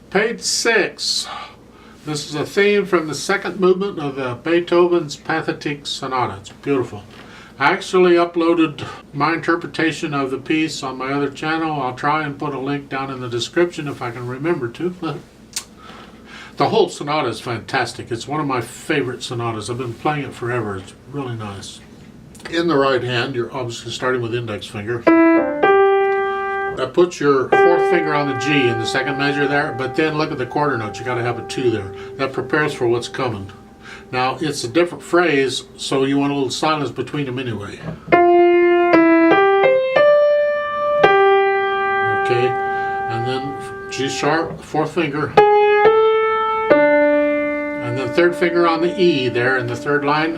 Page 6. This is a theme from the second movement of Beethoven's Pathetique Sonata. It's beautiful. I actually uploaded my interpretation of the piece on my other channel. I'll try and put a link down in the description if I can remember to. The whole sonata is fantastic. It's one of my favorite sonatas. I've been playing it forever. It's really nice. In the right hand, you're obviously starting with index finger. That puts your fourth finger on the G in the second measure there, but then look at the quarter notes. You got to have a 2 there. That prepares for what's coming. Now, it's a different phrase, so you want a little silence between them anyway. Okay, and then G sharp, fourth finger. And then third finger on the E there in the third line.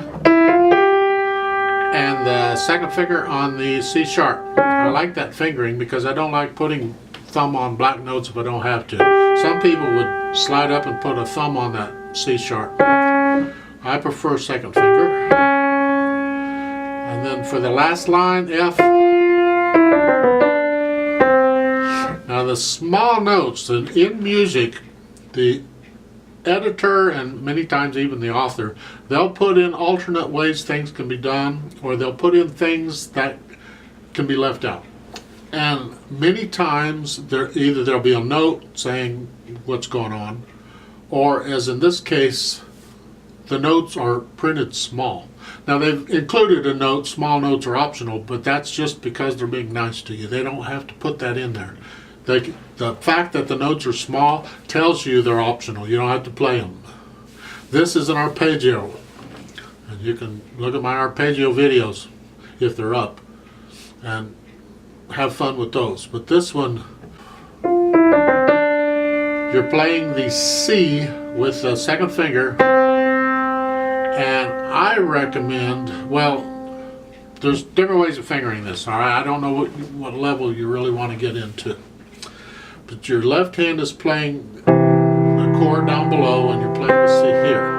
And the second finger on the C sharp. I like that fingering because I don't like putting thumb on black notes if I don't have to. Some people would slide up and put a thumb on that C sharp. I prefer second finger. And then for the last line, F. Now the small notes, and in music, the editor and many times even the author, they'll put in alternate ways things can be done, or they'll put in things that can be left out. And many times either there'll be a note saying what's going on, or as in this case, the notes are printed small. Now they've included a note, small notes are optional, but that's just because they're being nice to you. They don't have to put that in there. The fact that the notes are small tells you they're optional. You don't have to play them. This is an arpeggio. And you can look at my arpeggio videos if they're up and have fun with those. But this one, you're playing the C with the second finger. And I recommend, well, there's different ways of fingering this. All right, I don't know what level you really want to get into. But your left hand is playing the chord down below and you're playing the C here.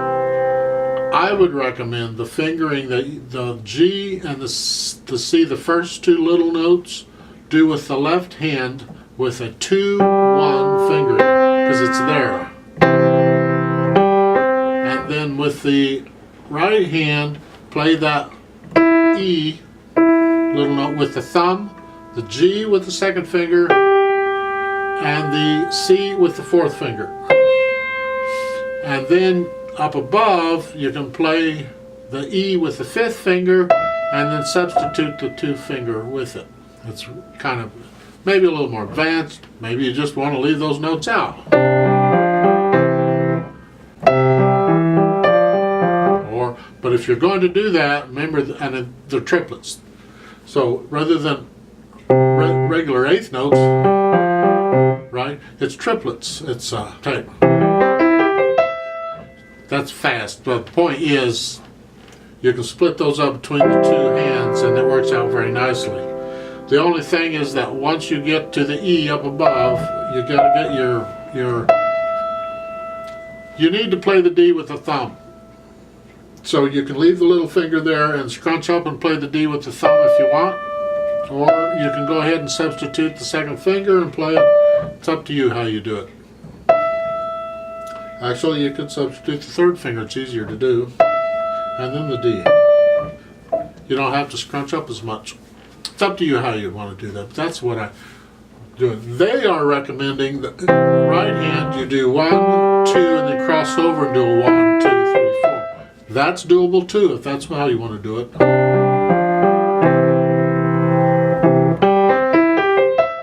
I would recommend the fingering, the G and the C, the first two little notes, do with the left hand with a 2-1 fingering, because it's there. And then with the right hand, play that E little note with the thumb, the G with the second finger, and the C with the fourth finger. And then up above you can play the E with the fifth finger and then substitute the 2 finger with it. It's kind of maybe a little more advanced. Maybe you just want to leave those notes out. But if you're going to do that, remember, and they're triplets. So rather than regular eighth notes, right? It's triplets. It's type. That's fast. But the point is, you can split those up between the 2 hands, and it works out very nicely. The only thing is that once you get to the E up above, you got to get your. You need to play the D with the thumb. So you can leave the little finger there and scrunch up and play the D with the thumb if you want. Or you can go ahead and substitute the second finger and play it. It's up to you how you do it. Actually, you could substitute the third finger. It's easier to do. And then the D. You don't have to scrunch up as much. It's up to you how you want to do that. But that's what I'm doing. They are recommending that right hand you do 1, 2, and then cross over and do a 1, 2, 3, 4. That's doable too, if that's how you want to do it.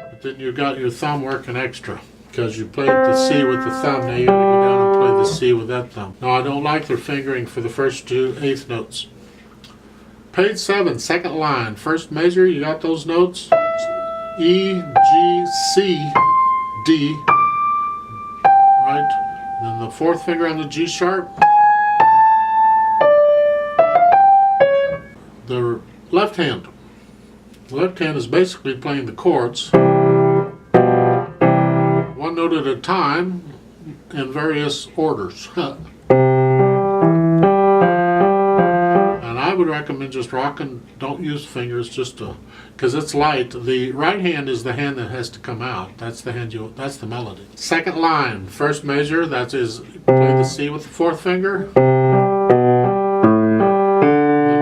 But then you've got your thumb working extra, because you played the C with the thumb, now you gotta go down and play the C with that thumb. No, I don't like their fingering for the first 2 eighth notes. Page 7, second line, first measure, you got those notes? E, G, C, D, right? Then the fourth finger on the G sharp. The left hand. The left hand is basically playing the chords, 1 note at a time in various orders. And I would recommend just rocking, don't use fingers, just because it's light. The right hand is the hand that has to come out. That's the hand that's the melody. Second line, first measure, that is play the C with the fourth finger. Then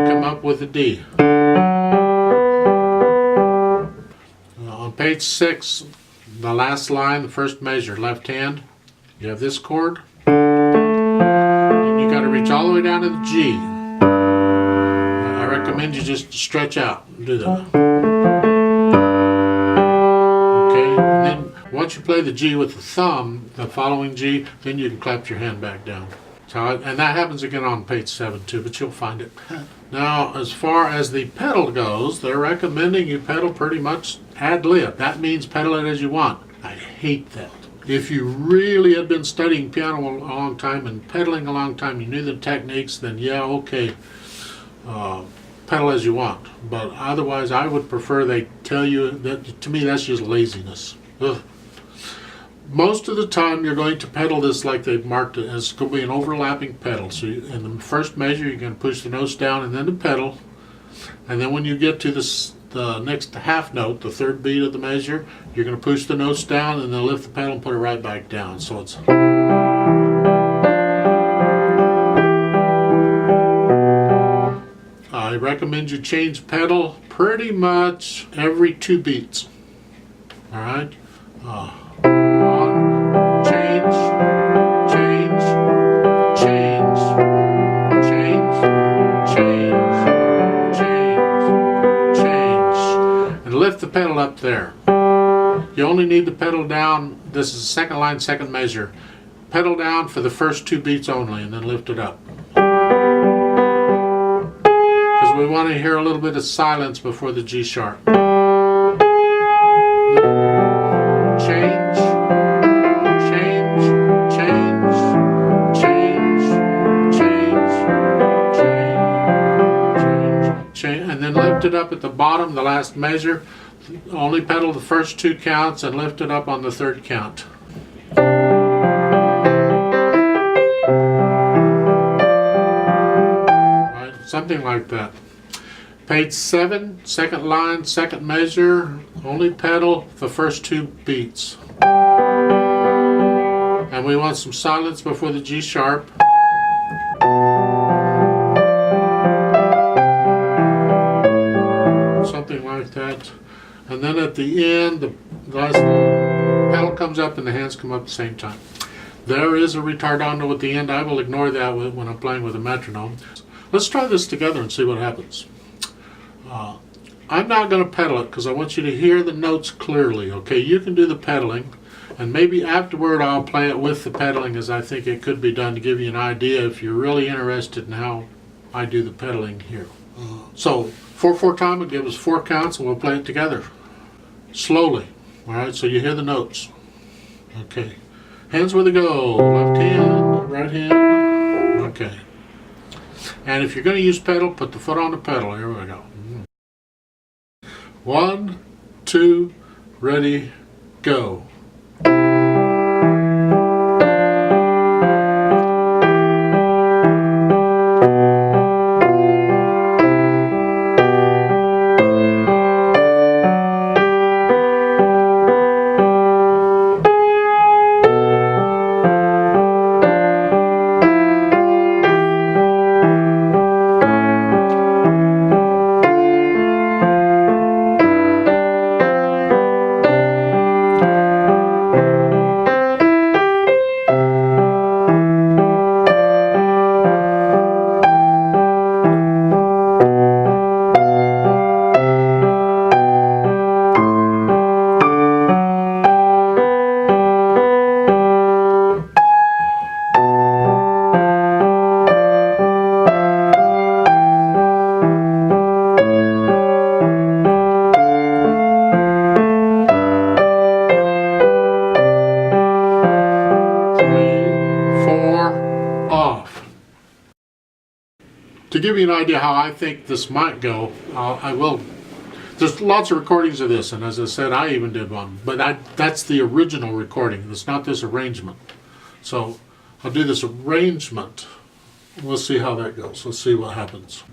come up with the D. On page 6, the last line, the first measure, left hand, you have this chord. And you got to reach all the way down to the G. I recommend you just stretch out and do that. Okay, and then once you play the G with the thumb, the following G, then you can clap your hand back down. So, and that happens again on page 7 too, but you'll find it. Now, as far as the pedal goes, they're recommending you pedal pretty much ad lib. That means pedal it as you want. I hate that. If you really had been studying piano a long time and pedaling a long time, you knew the techniques, then yeah, okay, pedal as you want. But otherwise, I would prefer they tell you that. To me, that's just laziness. Ugh. Most of the time, you're going to pedal this like they've marked it as going to be an overlapping pedal. So in the first measure, you're going to push the notes down and then the pedal. And then when you get to the next half note, the third beat of the measure, you're going to push the notes down and then lift the pedal and put it right back down. So it's... I recommend you change pedal pretty much every 2 beats. All right? Change, change, change, change, change, change, change, and lift the pedal up there. You only need the pedal down. This is the second line, second measure. Pedal down for the first 2 beats only, and then lift it up. Because we want to hear a little bit of silence before the G sharp. Change, change, change, change, change, change, change, and then lift it up at the bottom, the last measure. Only pedal the first 2 counts and lift it up on the 3rd count. Right, something like that. Page 7, second line, second measure, only pedal the first 2 beats. And we want some silence before the G sharp. Something like that. And then at the end, the last pedal comes up and the hands come up at the same time. There is a retardando at the end. I will ignore that when I'm playing with a metronome. Let's try this together and see what happens. I'm not going to pedal it because I want you to hear the notes clearly. Okay, you can do the pedaling, and maybe afterward I'll play it with the pedaling as I think it could be done to give you an idea if you're really interested in how I do the pedaling here. So 4/4 time will give us 4 counts, and we'll play it together slowly. All right, so you hear the notes. Okay, hands where they go. Left hand, right hand. Okay. And if you're going to use pedal, put the foot on the pedal. Here we go. 1, 2, ready, go. To give you an idea how I think this might go, I will. There's lots of recordings of this, and as I said, I even did one. But that's the original recording. It's not this arrangement. So I'll do this arrangement. We'll see how that goes. Let's see what happens.